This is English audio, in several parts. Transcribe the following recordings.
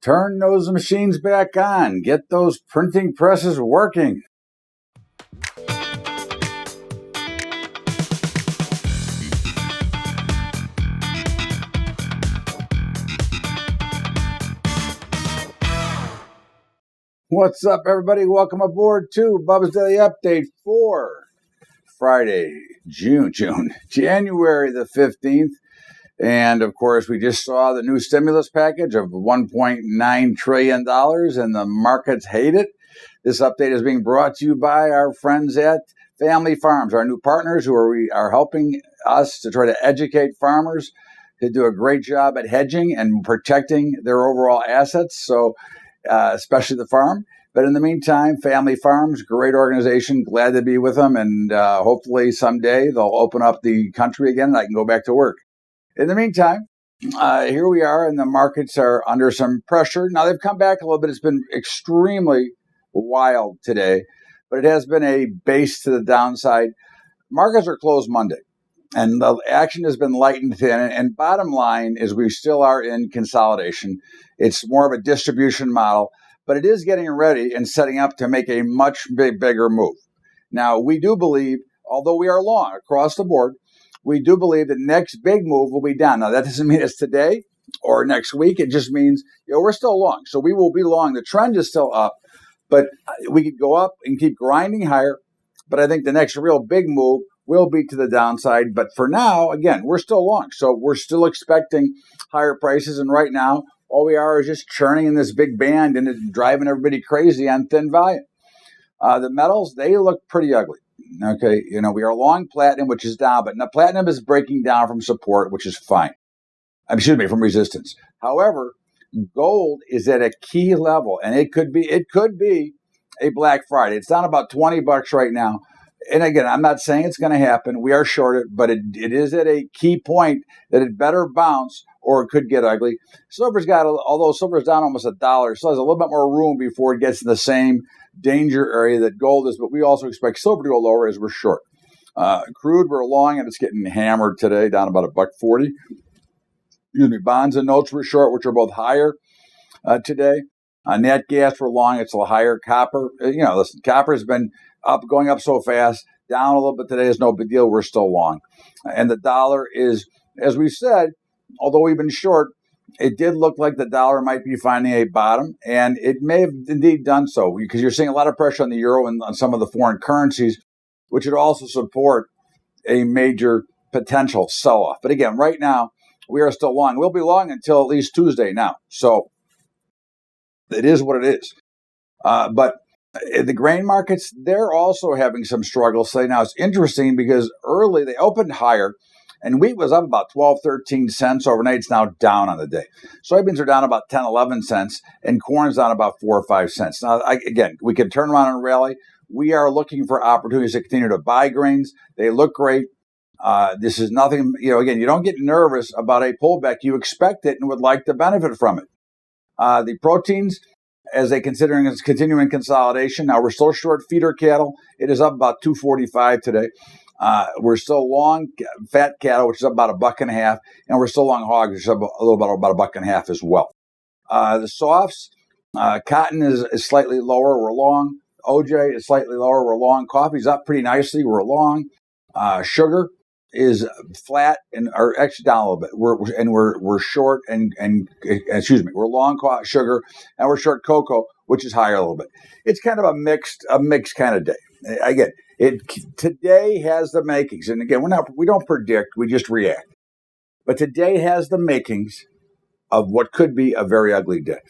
Turn those machines back on. Get those printing presses working. What's up, everybody? Welcome aboard to Bubba's Daily Update for Friday, January the 15th. And, of course, we just saw the new stimulus package of $1.9 trillion, and the markets hate it. This update is being brought to you by our friends at Family Farms, our new partners who are helping us to try to educate farmers to do a great job at hedging and protecting their overall assets, so especially the farm. But in the meantime, Family Farms, great organization, glad to be with them, and hopefully someday they'll open up the country again and I can go back to work. In the meantime, here we are, and the markets are under some pressure. Now, they've come back a little bit. It's been extremely wild today, but it has been a base to the downside. Markets are closed Monday, and the action has been light and thin. And bottom line is we still are in consolidation. It's more of a distribution model, but it is getting ready and setting up to make a much bigger move. Now, we do believe, although we are long across the board, we do believe the next big move will be down. Now, that doesn't mean it's today or next week. It just means we're still long. So we will be long. The trend is still up, but we could go up and keep grinding higher. But I think the next real big move will be to the downside. But for now, again, we're still long. So we're still expecting higher prices. And right now, all we are is just churning in this big band and it's driving everybody crazy on thin volume. The metals, they look pretty ugly. Okay, we are long platinum, which is down, but now platinum is breaking down from support, which is fine. From resistance. However, gold is at a key level, and it could be a Black Friday. It's down about $20 right now. And again, I'm not saying it's going to happen. We are shorted, but it is at a key point that it better bounce or it could get ugly. Although silver's down almost $1, still has a little bit more room before it gets in the same danger area that gold is, but we also expect silver to go lower as we're short. Crude, we're long, and it's getting hammered today, down about $1.40. Bonds and notes we're short, which are both higher today. Nat gas, we're long, it's a little higher. Copper, listen, copper's been going up so fast, down a little bit today is no big deal, we're still long. And the dollar is, as we said, although we've been short, it did look like the dollar might be finding a bottom, and it may have indeed done so because you're seeing a lot of pressure on the euro and on some of the foreign currencies, which would also support a major potential sell-off. But again, right now, we are still long. We'll be long until at least Tuesday now. So it is what it is. But the grain markets, they're also having some struggles. So now it's interesting because early they opened higher, and wheat was up about 12, 13 cents overnight. It's now down on the day. Soybeans are down about 10, 11 cents, and corn's down about 4 or 5 cents. Now, again, we can turn around and rally. We are looking for opportunities to continue to buy grains. They look great. This is nothing, again, you don't get nervous about a pullback. You expect it and would like to benefit from it. The proteins, as they considering its continuing consolidation. Now, we're still short feeder cattle. It is up about $2.45 today. We're still long fat cattle, which is up about $1.50, and we're still long hogs, which is up a little bit about $1.50 as well. The softs, cotton is slightly lower. We're long. OJ is slightly lower. We're long. Coffee's up pretty nicely. We're long. Sugar is flat or actually down a little bit. We're short we're long sugar and we're short cocoa, which is higher a little bit. It's kind of a mixed kind of day. Again, today has the makings, and again, we don't predict, we just react. But today has the makings of what could be a very ugly day,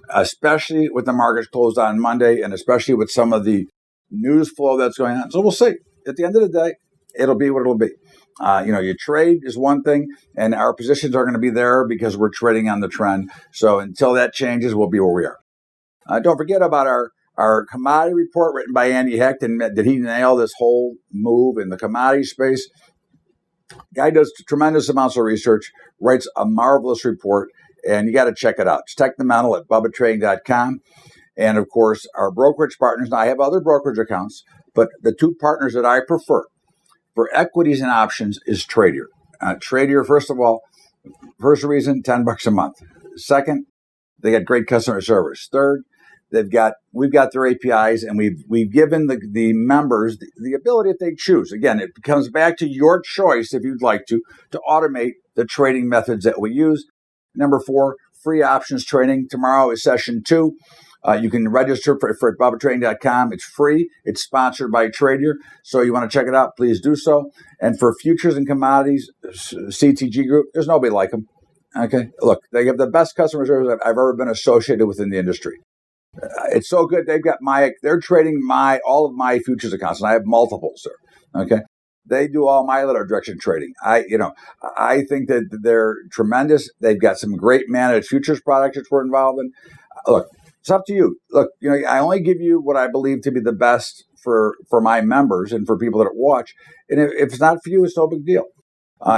especially with the markets closed on Monday, and especially with some of the news flow that's going on. So we'll see. At the end of the day, it'll be what it'll be. Your trade is one thing, and our positions are going to be there because we're trading on the trend. So until that changes, we'll be where we are. Don't forget about our commodity report written by Andy Hecht. And did he nail this whole move in the commodity space? Guy does tremendous amounts of research, writes a marvelous report, and you got to check it out. It's technimental at BUBBATrading.com. And of course, our brokerage partners. Now, I have other brokerage accounts, but the two partners that I prefer for equities and options is Tradier. Tradier, first of all, first reason, $10 a month. Second, they got great customer service. Third, we've got their APIs, and we've given the members the ability, if they choose. Again, it comes back to your choice if you'd like to automate the trading methods that we use. Number 4, free options trading. Tomorrow is session 2. You can register for at BUBBATrading.com. It's free. It's sponsored by Tradier. So you want to check it out, please do so. And for futures and commodities, CTG Group, there's nobody like them. Okay, look, they have the best customer service I've ever been associated with in the industry. It's so good. They're trading all of my futures accounts, and I have multiple, sir. Okay, they do all my little direction trading. I think that they're tremendous. They've got some great managed futures products that we're involved in. Look, it's up to you. Look, I only give you what I believe to be the best for my members and for people that watch. And if it's not for you, it's no big deal.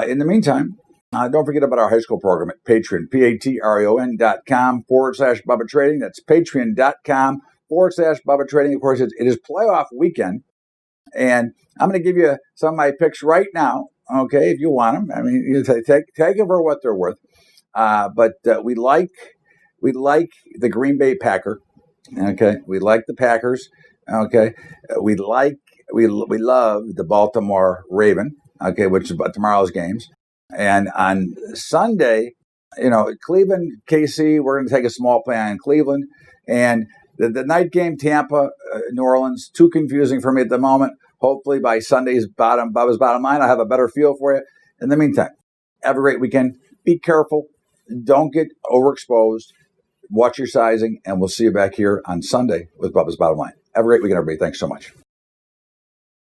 In the meantime, don't forget about our high school program at Patreon, patreon.com/Bubba Trading. That's patreon.com/Bubba Trading. Of course, it is playoff weekend, and I'm going to give you some of my picks right now, okay, if you want them. I mean, you take them for what they're worth. But we like the Green Bay Packer, okay? We like the Packers, okay? We love the Baltimore Raven, okay, which is about tomorrow's games. And on Sunday, Cleveland, KC, we're going to take a small play on Cleveland. And the night game, Tampa, New Orleans, too confusing for me at the moment. Hopefully by Sunday's Bubba's Bottom Line, I'll have a better feel for you. In the meantime, have a great weekend. Be careful. Don't get overexposed. Watch your sizing, and we'll see you back here on Sunday with Bubba's Bottom Line. Have a great weekend, everybody. Thanks so much.